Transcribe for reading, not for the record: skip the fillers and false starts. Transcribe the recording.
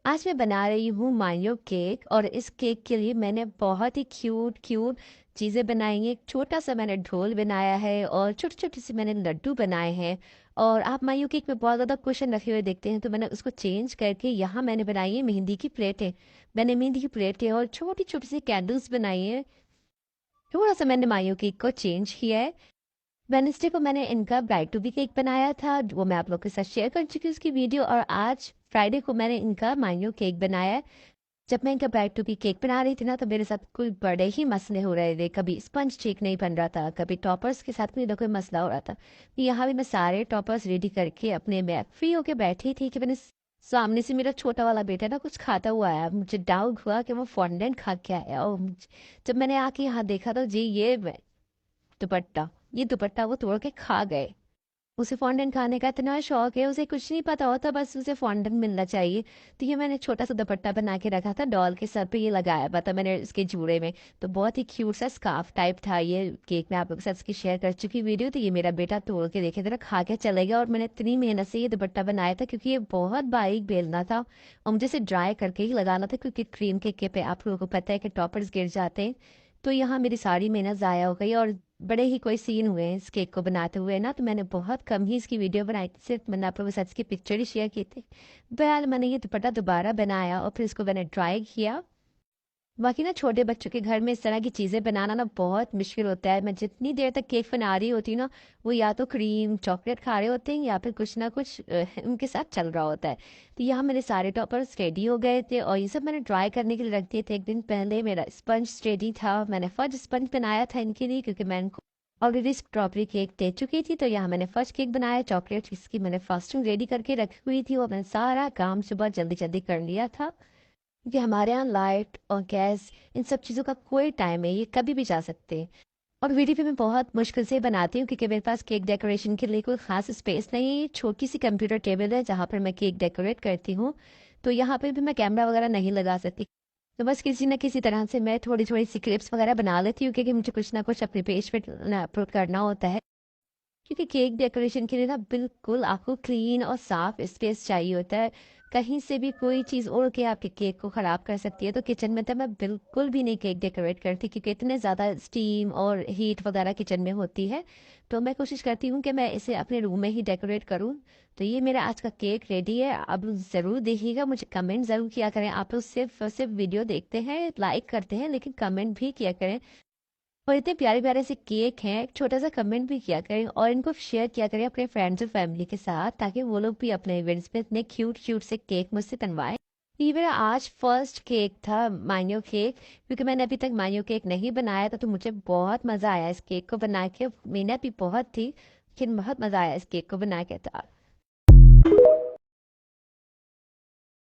आज मैं बना रही हूँ मायो केक और इस केक के लिए मैंने बहुत ही क्यूट क्यूट चीज़ें बनाई हैं। एक छोटा सा मैंने ढोल बनाया है और छोटे छोटे से मैंने लड्डू बनाए हैं। और आप मायो केक में बहुत ज़्यादा क्वेश्चन रखे हुए देखते हैं, तो मैंने उसको चेंज करके यहाँ मैंने बनाई है मेहंदी की प्लेटें। मैंने मेहंदी की प्लेटें और छोटी छोटी सी कैंडल्स बनाई हैं। थोड़ा सा मैंने मायो केक को चेंज किया है। वेडनेसडे को मैंने इनका ब्राइड टू बी केक बनाया था, वो मैं आप लोग के साथ शेयर कर चुकी हूँ उसकी वीडियो। और आज फ्राइडे को मैंने इनका मायो केक बनाया है। जब मैं इनका ब्राइड टू बी केक बना रही थी ना, तो मेरे साथ कोई बड़े ही मसले हो रहे थे। कभी स्पंज ठीक नहीं बन रहा था, कभी टॉपर्स के साथ कोई ना कोई मसला हो रहा था। तो यहाँ भी मैं सारे टॉपर्स रेडी करके अपने मैं फ्री होके बैठी थी कि मैंने सामने से मेरा छोटा वाला बेटा ना कुछ खाता हुआ आया। मुझे डाउट हुआ कि वो फॉन्डेंट खा के आया। और जब मैंने आके यहाँ देखा तो जी ये दुपट्टा ये दुपट्टा वो तोड़ के खा गए। उसे फॉन्डेंट खाने का इतना शौक है, उसे कुछ नहीं पता होता, बस उसे फॉन्डेंट मिलना चाहिए। तो ये मैंने छोटा सा दुपट्टा बना के रखा था, डॉल के सर पे ये लगाया हुआ था मैंने इसके जूड़े में। तो बहुत ही क्यूट सा स्कार्फ टाइप था ये केक। मैं आप लोगों के साथ इसकी शेयर कर चुकी वीडियो। तो ये मेरा बेटा तोड़ के देखे तरह खा के चले गया। और मैंने इतनी मेहनत से ये दुपट्टा बनाया था क्योंकि ये बहुत बारीक बेलना था और मुझे इसे ड्राई करके ही लगाना था, क्योंकि क्रीम केक पे आप लोगों को पता है कि टॉपर्स गिर जाते हैं। तो यहाँ मेरी सारी मेहनत ज़ाया हो गई। और बड़े ही कोई सीन हुए हैं इस केक को बनाते हुए ना, तो मैंने बहुत कम ही इसकी वीडियो बनाई थी, सिर्फ मैंने आप लोगों के साथ इसकी पिक्चर ही शेयर की थी। बहरहाल मैंने ये दुपट्टा दोबारा बनाया और फिर इसको मैंने ट्राई किया। बाकी ना छोटे बच्चों के घर में इस तरह की चीज़ें बनाना ना बहुत मुश्किल होता है। मैं जितनी देर तक केक बना रही होती हूँ ना, वो या तो क्रीम चॉकलेट खा रहे होते हैं या फिर कुछ ना कुछ उनके साथ चल रहा होता है। तो यहाँ मेरे सारे टॉपर्स रेडी हो गए थे और ये सब मैंने ट्राई करने के लिए रख दिए थे। एक दिन पहले मेरा स्पंज रेडी था, मैंने फर्स्ट स्पंज बनाया था इनके लिए, क्योंकि मैं इनको ऑलरेडी स्ट्रॉबेरी केक दे चुकी थी। तो यहाँ मैंने फर्स्ट केक बनाया चॉकलेट, जिसकी मैंने फास्टिंग रेडी करके रखी हुई थी। और मैंने सारा काम सुबह जल्दी जल्दी कर लिया था, क्योंकि हमारे यहाँ लाइट और गैस इन सब चीज़ों का कोई टाइम है, ये कभी भी जा सकते हैं। और वीडियो पे मैं बहुत मुश्किल से बनाती हूँ, क्योंकि मेरे पास केक डेकोरेशन के लिए कोई ख़ास स्पेस नहीं है। छोटी सी कंप्यूटर टेबल है जहाँ पर मैं केक डेकोरेट करती हूँ। तो यहाँ पे भी मैं कैमरा वगैरह नहीं लगा सकती। तो बस किसी न किसी तरह से मैं थोड़ी थोड़ी सी क्लिप्स वगैरह बना लेती हूँ, क्योंकि मुझे कुछ ना कुछ अपने पेज पे अपलोड करना होता है। क्योंकि केक डेकोरेशन के लिए ना बिल्कुल आपको क्लीन और साफ स्पेस चाहिए होता है। कहीं से भी कोई चीज़ उड़ के आपके केक को ख़राब कर सकती है। तो किचन में तो मैं बिल्कुल भी नहीं केक डेकोरेट करती, क्योंकि इतने ज़्यादा स्टीम और हीट वगैरह किचन में होती है। तो मैं कोशिश करती हूँ कि मैं इसे अपने रूम में ही डेकोरेट करूँ। तो ये मेरा आज का केक रेडी है। अब ज़रूर देखिएगा, मुझे कमेंट ज़रूर किया करें। आप लोग सिर्फ सिर्फ वीडियो देखते हैं, लाइक करते हैं, लेकिन कमेंट भी किया करें। और इतने प्यारे प्यारे से केक हैं, एक छोटा सा कमेंट भी किया करें और इनको शेयर किया करें अपने फ्रेंड्स और फैमिली के साथ, ताकि वो लोग भी अपने इवेंट्स पे इतने क्यूट क्यूट से केक मुझसे बनवाएं। ये मेरा आज फर्स्ट केक था मानियो केक, क्योंकि मैंने अभी तक मानियो केक नहीं बनाया था। तो मुझे बहुत मज़ा आया इस केक को बना के। मेहनत भी बहुत थी, लेकिन बहुत मज़ा आया इस केक को बना के। था